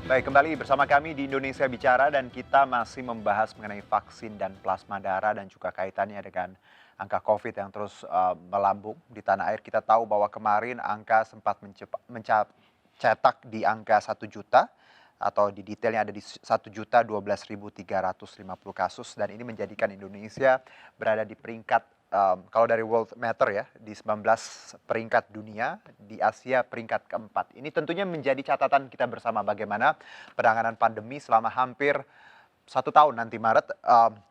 Baik, kembali bersama kami di Indonesia Bicara dan kita masih membahas mengenai vaksin dan plasma darah dan juga kaitannya dengan angka COVID yang terus melambung di tanah air. Kita tahu bahwa kemarin angka sempat mencetak di angka 1 juta atau di detailnya ada di 1.012.350 kasus dan ini menjadikan Indonesia berada di peringkat kalau dari World Meter ya di 19 peringkat dunia, di Asia peringkat keempat. Ini tentunya menjadi catatan kita bersama bagaimana penanganan pandemi selama hampir 1 tahun nanti Maret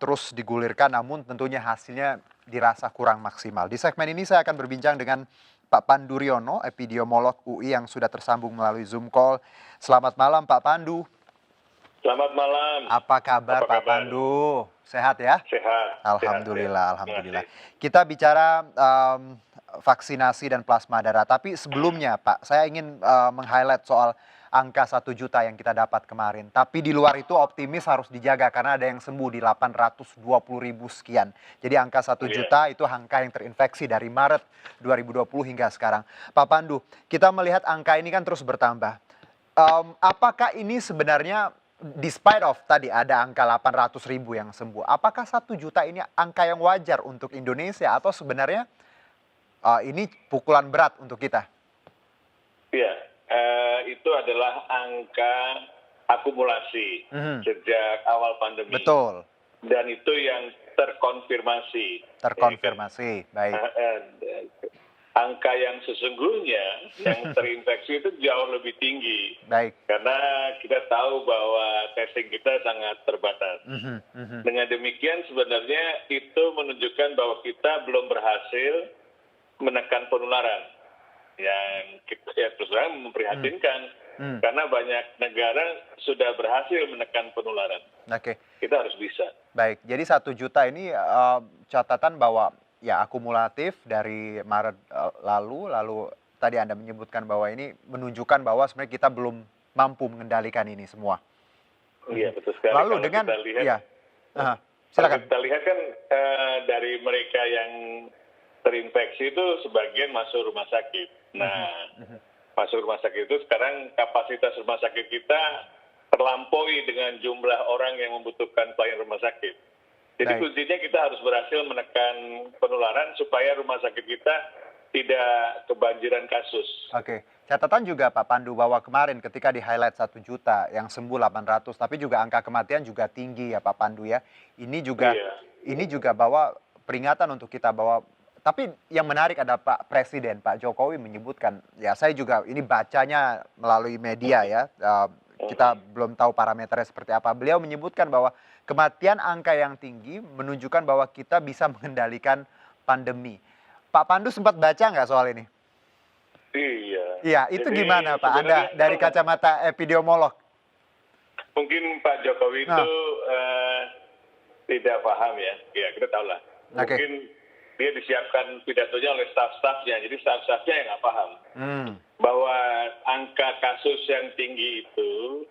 terus digulirkan namun tentunya hasilnya dirasa kurang maksimal. Di segmen ini saya akan berbincang dengan Pak Pandu Riono, epidemiolog UI yang sudah tersambung melalui Zoom call. Selamat malam Pak Pandu. Selamat malam. Apa kabar Pak Pandu? Sehat ya? Sehat. Alhamdulillah, alhamdulillah. Kita bicara vaksinasi dan plasma darah, tapi sebelumnya Pak, saya ingin meng-highlight soal angka 1 juta yang kita dapat kemarin. Tapi di luar itu optimis harus dijaga karena ada yang sembuh di 820.000 sekian. Jadi angka 1 juta itu angka yang terinfeksi dari Maret 2020 hingga sekarang. Pak Pandu, kita melihat angka ini kan terus bertambah. Apakah ini sebenarnya despite of tadi ada angka 800.000 yang sembuh, apakah 1 juta ini angka yang wajar untuk Indonesia atau sebenarnya ini pukulan berat untuk kita? Iya, itu adalah angka akumulasi sejak awal pandemi. Betul. Dan itu yang terkonfirmasi. Terkonfirmasi, baik. Angka yang sesungguhnya yang terinfeksi itu jauh lebih tinggi. Baik. Karena kita tahu bahwa testing kita sangat terbatas. Dengan demikian sebenarnya itu menunjukkan bahwa kita belum berhasil menekan penularan. Yang terus terang memprihatinkan. Karena banyak negara sudah berhasil menekan penularan. Oke. Kita harus bisa. Baik, jadi 1 juta ini catatan bahwa ya akumulatif dari Maret lalu tadi Anda menyebutkan bahwa ini menunjukkan bahwa sebenarnya kita belum mampu mengendalikan ini semua. Iya, betul sekali. Lalu kalau dengan kita lihat, ya, silakan. Kita lihat kan dari mereka yang terinfeksi itu sebagian masuk rumah sakit. Nah, masuk rumah sakit itu sekarang kapasitas rumah sakit kita terlampaui dengan jumlah orang yang membutuhkan pelayanan rumah sakit. Jadi kuncinya kita harus berhasil menekan penularan supaya rumah sakit kita tidak kebanjiran kasus. Oke, catatan juga Pak Pandu bahwa kemarin ketika di highlight 1 juta yang sembuh 800, tapi juga angka kematian juga tinggi ya Pak Pandu ya. Ini juga bahwa peringatan untuk kita bahwa tapi yang menarik ada Pak Presiden, Pak Jokowi menyebutkan, ya saya juga ini bacanya melalui media ya, kita belum tahu parameternya seperti apa. Beliau menyebutkan bahwa kematian angka yang tinggi menunjukkan bahwa kita bisa mengendalikan pandemi. Pak Pandu sempat baca nggak soal ini? Iya. Iya, itu gimana Pak Anda dari kacamata epidemiolog? Mungkin Pak Jokowi itu tidak paham ya. Ya, kita tahu lah. Mungkin dia disiapkan pidatonya oleh staf-stafnya, jadi staf-stafnya yang nggak paham. Bahwa angka kasus yang tinggi itu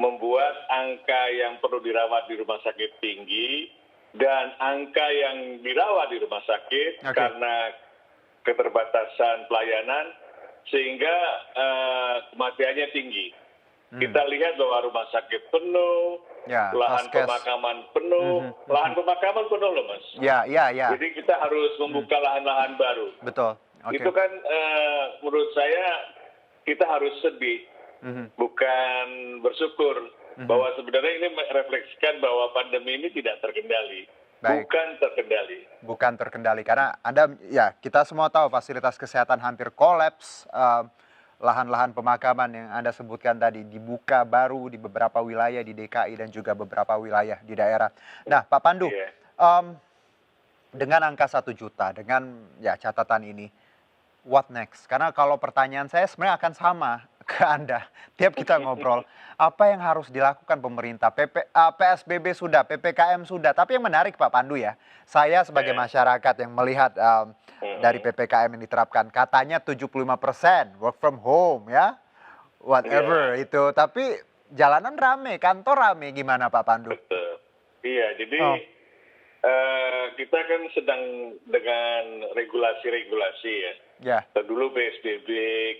membuat angka yang perlu dirawat di rumah sakit tinggi dan angka yang dirawat di rumah sakit karena keterbatasan pelayanan sehingga kematiannya tinggi. Kita lihat bahwa rumah sakit penuh, lahan pemakaman penuh, lahan pemakaman penuh loh Mas. Ya. Jadi kita harus membuka lahan-lahan baru. Betul. Itu kan menurut saya kita harus sedih, bukan bersyukur bahwa sebenarnya ini merefleksikan bahwa pandemi ini tidak terkendali. Baik. Bukan terkendali karena kita semua tahu fasilitas kesehatan hampir kolaps, lahan-lahan pemakaman yang Anda sebutkan tadi dibuka baru di beberapa wilayah di DKI dan juga beberapa wilayah di daerah. Nah, Pak Pandu, dengan angka 1 juta, dengan catatan ini, what next? Karena kalau pertanyaan saya sebenarnya akan sama ke Anda. Tiap kita ngobrol, apa yang harus dilakukan pemerintah? PSBB sudah, PPKM sudah. Tapi yang menarik Pak Pandu ya, saya sebagai masyarakat yang melihat dari PPKM yang diterapkan, katanya 75% work from home ya, whatever itu. Tapi jalanan rame, kantor rame, gimana Pak Pandu? Betul. Iya, jadi kita kan sedang dengan regulasi-regulasi ya. Dulu PSBB,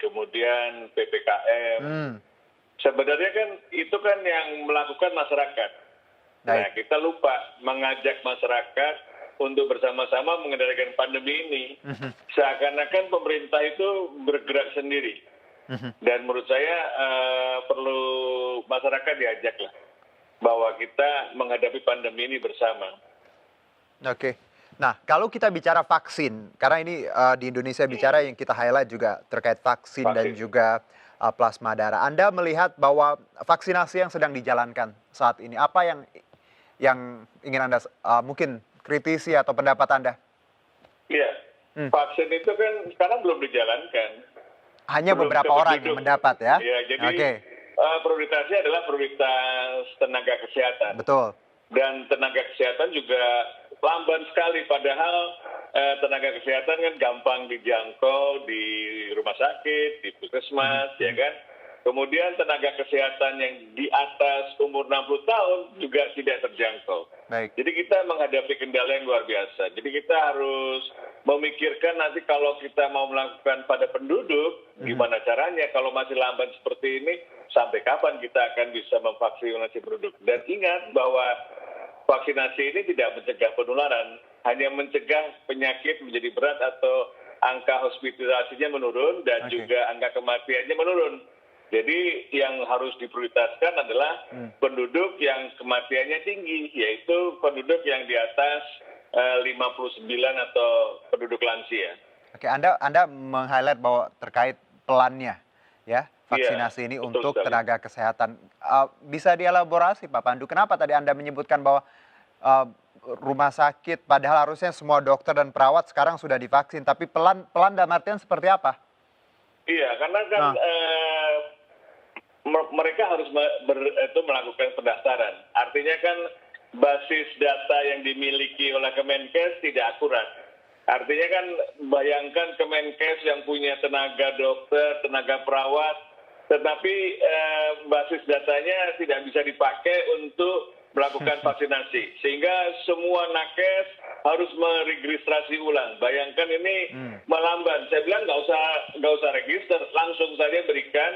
kemudian PPKM. sebenarnya kan itu kan yang melakukan masyarakat. Nah, Baik. kita lupa mengajak masyarakat untuk bersama-sama mengendalikan pandemi ini. Seakan-akan pemerintah itu bergerak sendiri. Dan menurut saya perlu masyarakat diajak lah bahwa kita menghadapi pandemi ini bersama. Oke. Nah, kalau kita bicara vaksin, karena ini di Indonesia bicara yang kita highlight juga terkait vaksin dan Vaksin. juga plasma darah. Anda melihat bahwa vaksinasi yang sedang dijalankan saat ini, apa yang ingin Anda mungkin kritisi atau pendapat Anda? Iya, Hmm. vaksin itu kan sekarang belum dijalankan. Hanya Belum beberapa ke orang yang penduduk. mendapat ya? Ya, jadi Oke, prioritasnya adalah prioritas tenaga kesehatan. betul. Dan tenaga kesehatan juga lamban sekali, padahal tenaga kesehatan kan gampang dijangkau di rumah sakit, di puskesmas, ya kan. Kemudian tenaga kesehatan yang di atas umur 60 tahun juga tidak terjangkau. Baik. Jadi kita menghadapi kendala yang luar biasa. Jadi kita harus memikirkan nanti kalau kita mau melakukan pada penduduk, gimana caranya kalau masih lamban seperti ini, sampai kapan kita akan bisa memvaksinasi penduduk. Dan ingat bahwa vaksinasi ini tidak mencegah penularan, hanya mencegah penyakit menjadi berat atau angka hospitalisasinya menurun dan Oke. juga angka kematiannya menurun. Jadi yang harus diprioritaskan adalah penduduk yang kematiannya tinggi, yaitu penduduk yang di atas 59 atau penduduk lansia. Oke, Anda meng-highlight bahwa terkait pelannya ya, vaksinasi ini betul untuk sekali. tenaga kesehatan. Bisa dielaborasi Pak Pandu, kenapa tadi Anda menyebutkan bahwa eh, rumah sakit padahal harusnya semua dokter dan perawat sekarang sudah divaksin, tapi pelan dalam artian seperti apa? Iya, karena kan Nah. mereka harus melakukan pendaftaran. Artinya kan basis data yang dimiliki oleh Kemenkes tidak akurat. Artinya kan bayangkan Kemenkes yang punya tenaga dokter, tenaga perawat, tetapi basis datanya tidak bisa dipakai untuk melakukan vaksinasi. Sehingga semua nakes harus meregistrasi ulang. Bayangkan ini melamban. Saya bilang nggak usah register, langsung saja berikan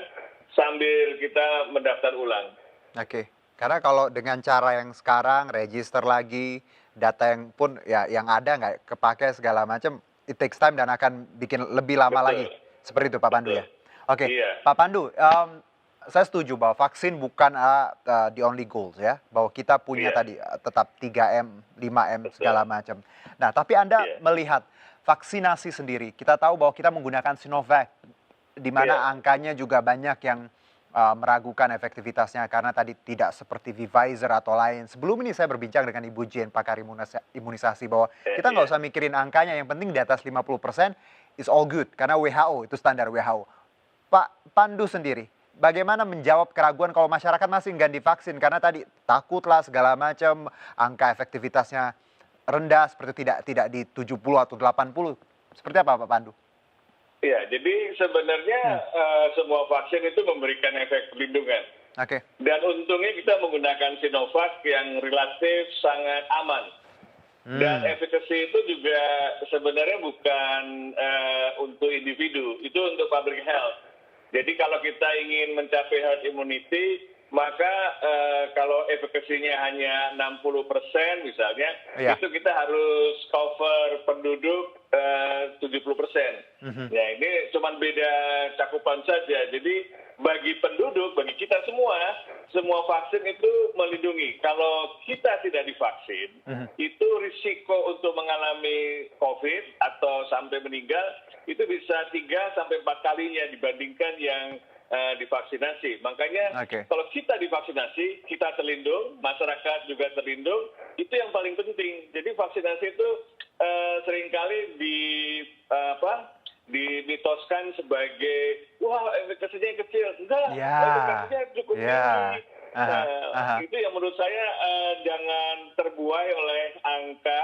sambil kita mendaftar ulang. Oke, karena kalau dengan cara yang sekarang register lagi, data yang pun ya yang ada nggak kepakai segala macam, it takes time dan akan bikin lebih lama Betul. lagi. Seperti itu Pak Pandu Betul. ya? Oke, Iya. Pak Pandu, saya setuju bahwa vaksin bukan the only goals ya, bahwa kita punya Iya. tadi tetap 3M, 5M Betul. segala macam. Nah, tapi Anda Iya. melihat vaksinasi sendiri, kita tahu bahwa kita menggunakan Sinovac, di mana Iya. angkanya juga banyak yang meragukan efektivitasnya karena tadi tidak seperti Pfizer atau lain. Sebelum ini saya berbincang dengan Ibu Jen, pakar imunisasi, bahwa kita nggak Iya. usah mikirin angkanya, yang penting di atas 50% is all good, karena WHO, itu standar WHO. Pak Pandu sendiri, bagaimana menjawab keraguan kalau masyarakat masih enggan divaksin, karena tadi takutlah segala macam, angka efektivitasnya rendah, seperti tidak di 70 atau 80. Seperti apa Pak Pandu? Iya, jadi sebenarnya semua vaksin itu memberikan efek perlindungan. Oke. Dan untungnya kita menggunakan Sinovac yang relatif sangat aman. Dan efekasi itu juga sebenarnya bukan untuk individu, itu untuk public health. Jadi kalau kita ingin mencapai herd immunity, maka kalau efekasinya hanya 60% misalnya, Iya. itu kita harus cover penduduk 70%. Ya, ini cuma beda cakupan saja. Jadi bagi penduduk, bagi kita semua vaksin itu melindungi. Kalau kita tidak divaksin, itu risiko untuk mengalami COVID atau sampai meninggal itu bisa 3 sampai 4 kalinya dibandingkan yang divaksinasi. Makanya Oke. kalau kita divaksinasi, kita terlindung, masyarakat juga terlindung, itu yang paling penting. Jadi vaksinasi itu seringkali dimitoskan sebagai wah efekasinya kecil. Enggak, Ya. efekasinya cukup Ya. tinggi. Aha. Itu yang menurut saya jangan terbuai oleh angka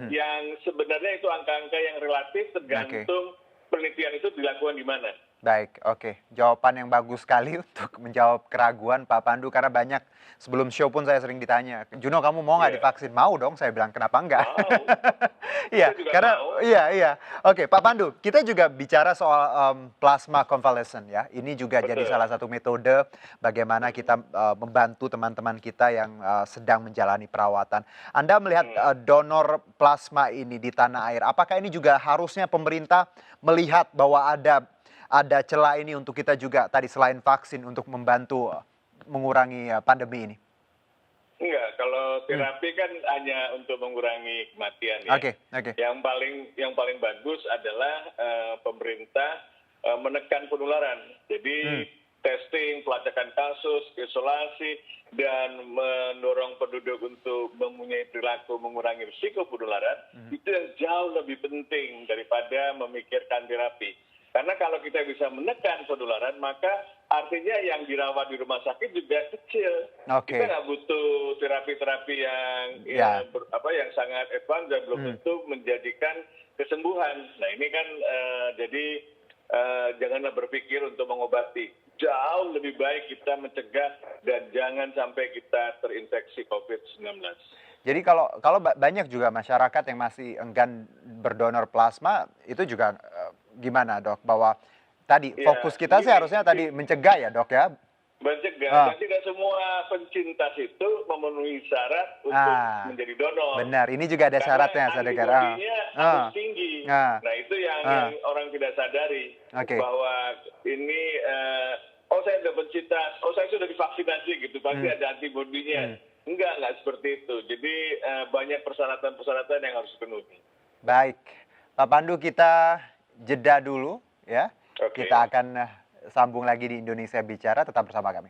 yang sebenarnya itu angka-angka yang relatif tergantung penelitian itu dilakukan di mana. Baik, oke. Jawaban yang bagus sekali untuk menjawab keraguan Pak Pandu karena banyak sebelum show pun saya sering ditanya, "Juno kamu mau nggak Iya, divaksin?" "Mau dong," saya bilang, "kenapa enggak?" mau. Kita Iya, juga karena mau. iya. Oke, Pak Pandu, kita juga bicara soal, plasma convalescent ya. Ini juga jadi Betul. salah satu metode bagaimana kita, membantu teman-teman kita yang, sedang menjalani perawatan. Anda melihat, Hmm. donor plasma ini di tanah air, apakah ini juga harusnya pemerintah melihat bahwa ada celah ini untuk kita juga tadi selain vaksin untuk membantu mengurangi, pandemi ini? Enggak, kalau Hmm, terapi kan hanya untuk mengurangi kematian ya. oke. Yang paling bagus adalah pemerintah menekan penularan. Hmm, Jadi testing, pelacakan kasus, isolasi, dan mendorong penduduk untuk mempunyai perilaku mengurangi risiko penularan, mhm. itu yang jauh lebih penting daripada memikirkan terapi. Karena kalau kita bisa menekan penularan, maka artinya yang dirawat di rumah sakit juga kecil. Kita Oke, nggak butuh terapi-terapi yang ya. yang sangat advance dan belum Hmm. tentu menjadikan kesembuhan. Nah ini kan jadi janganlah berpikir untuk mengobati. Jauh lebih baik kita mencegah dan jangan sampai kita terinfeksi COVID-19. Jadi kalau banyak juga masyarakat yang masih enggan berdonor plasma, itu juga, gimana Dok? Bahwa tadi Ya, fokus kita sih begini, harusnya tadi mencegah ya Dok ya? mencegah Ah, dan tidak semua pencinta itu memenuhi syarat untuk ah, menjadi donor. benar, ini juga ada Karena syaratnya saya dengar. antibodinya Ah, harus tinggi. ah, Nah itu yang ah, orang tidak sadari oke. bahwa ini oh saya sudah pencinta, oh saya sudah divaksinasi gitu, pasti Hmm, ada antibodinya. hmm. Enggak seperti itu. Jadi banyak persyaratan-persyaratan yang harus dipenuhi. Baik, Pak Pandu kita jeda dulu ya. Oke. Kita akan, sambung lagi di Indonesia Bicara, tetap bersama kami.